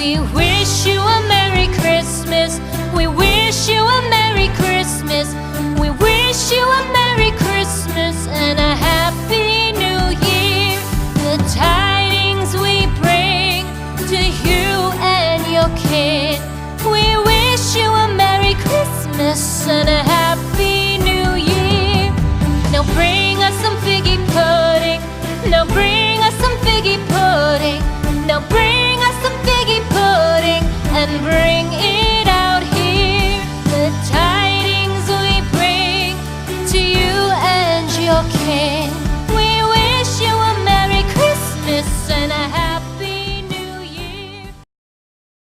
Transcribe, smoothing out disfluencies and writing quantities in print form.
We wish you a Merry Christmas. We wish you a Merry Christmas. We wish you a Merry Christmas and a Happy New Year. The tidings we bring to you and your kin. We wish you a Merry Christmas and a Happy